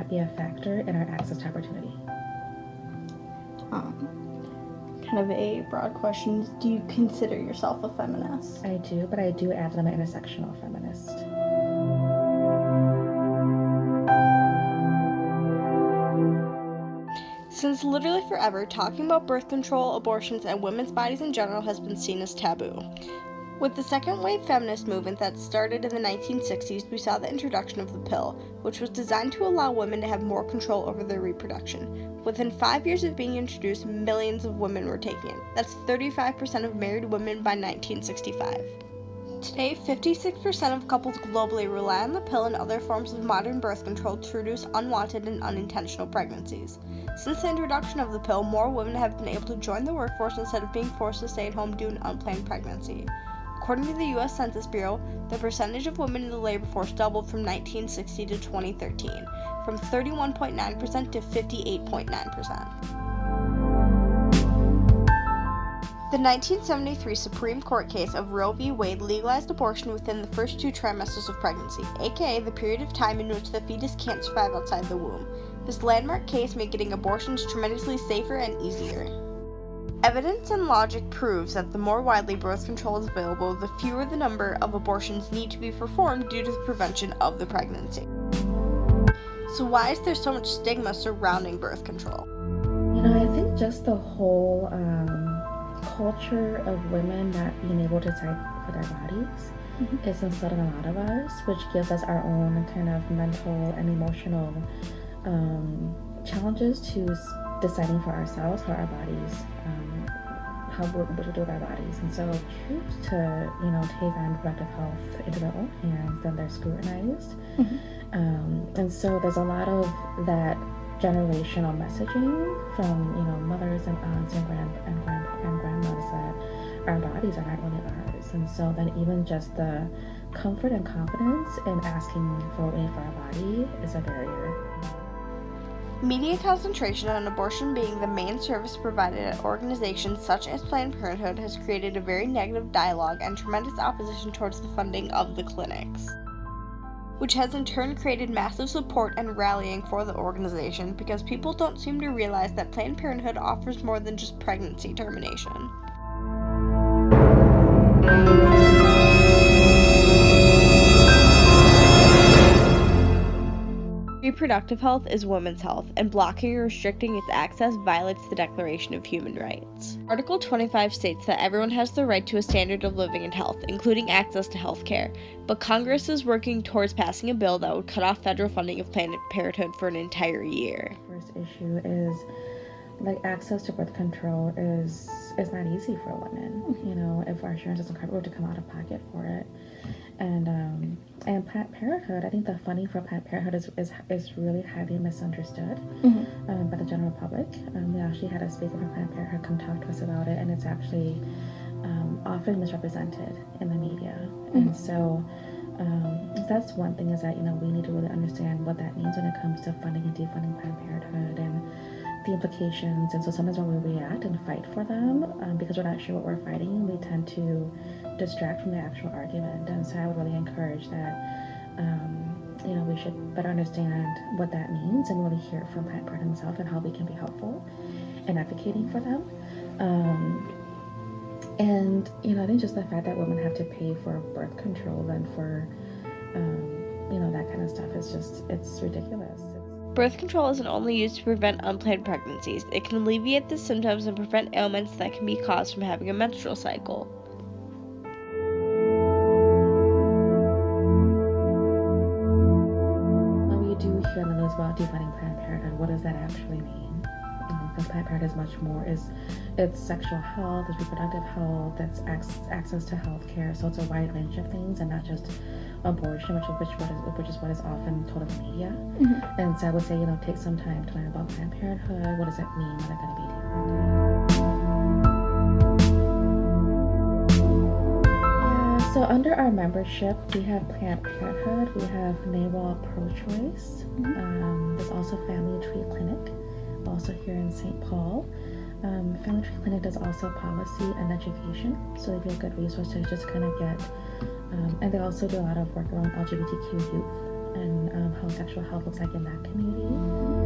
that be a factor in our access to opportunity? Kind of a broad question. Do you consider yourself a feminist? I do, but I do add that I'm an intersectional feminist. Since literally forever, talking about birth control, abortions, and women's bodies in general has been seen as taboo. With the second wave feminist movement that started in the 1960s, we saw the introduction of the pill, which was designed to allow women to have more control over their reproduction. Within 5 years of being introduced, millions of women were taking it. That's 35% of married women by 1965. Today, 56% of couples globally rely on the pill and other forms of modern birth control to reduce unwanted and unintentional pregnancies. Since the introduction of the pill, more women have been able to join the workforce instead of being forced to stay at home due to an unplanned pregnancy. According to the U.S. Census Bureau, the percentage of women in the labor force doubled from 1960 to 2013, from 31.9% to 58.9%. The 1973 Supreme Court case of Roe v. Wade legalized abortion within the first 2 trimesters of pregnancy, aka the period of time in which the fetus can't survive outside the womb. This landmark case made getting abortions tremendously safer and easier. Evidence and logic proves that the more widely birth control is available, the fewer the number of abortions need to be performed due to the prevention of the pregnancy. So why is there so much stigma surrounding birth control? I think just the whole culture of women not being able to decide for their bodies is instilled in a lot of us, which gives us our own kind of mental and emotional challenges to deciding for ourselves how our bodies, what to do with our bodies. And so choose to, take on reproductive health into their own hands, then they're scrutinized. And so there's a lot of that generational messaging from, mothers and aunts and grandmothers that our bodies are not really ours. And so then even just the comfort and confidence in asking for what we need for our body is a barrier. Media concentration on abortion being the main service provided at organizations such as Planned Parenthood has created a very negative dialogue and tremendous opposition towards the funding of the clinics, which has in turn created massive support and rallying for the organization because people don't seem to realize that Planned Parenthood offers more than just pregnancy termination. Reproductive health is women's health, and blocking or restricting its access violates the Declaration of Human Rights. Article 25 states that everyone has the right to a standard of living and health, including access to health care, but Congress is working towards passing a bill that would cut off federal funding of Planned Parenthood for an entire year. First issue is access to birth control is not easy for women. If our insurance doesn't cover it, we have to come out of pocket for it. And Planned Parenthood, I think the funding for Planned Parenthood is really highly misunderstood by the general public. We actually had a speaker from Planned Parenthood come talk to us about it, and it's actually often misrepresented in the media. And so that's one thing, is that we need to really understand what that means when it comes to funding and defunding Planned Parenthood and the implications. And so sometimes when we react and fight for them, because we're not sure what we're fighting, we tend to distract from the actual argument. And so I would really encourage that we should better understand what that means and really hear from Planned Parenthood himself and how we can be helpful in advocating for them. And I think just the fact that women have to pay for birth control and for that kind of stuff is it's ridiculous. Birth control isn't only used to prevent unplanned pregnancies. It can alleviate the symptoms and prevent ailments that can be caused from having a menstrual cycle. When we do hear in the news about defunding Planned Parenthood, what does that actually mean? Because Planned Parenthood is much more. It's sexual health, it's reproductive health, it's access to health care. So it's a wide range of things, and not just abortion, which is what is often told in the media. And so I would say, take some time to learn about Planned Parenthood. What does it mean when they're going to be defunded? So under our membership, we have Planned Parenthood, we have NAWAL Pro-Choice, there's also Family Tree Clinic, also here in St. Paul. Family Tree Clinic does also policy and education, so it'd be a good resource to just kind of get, and they also do a lot of work around LGBTQ youth and how sexual health looks like in that community.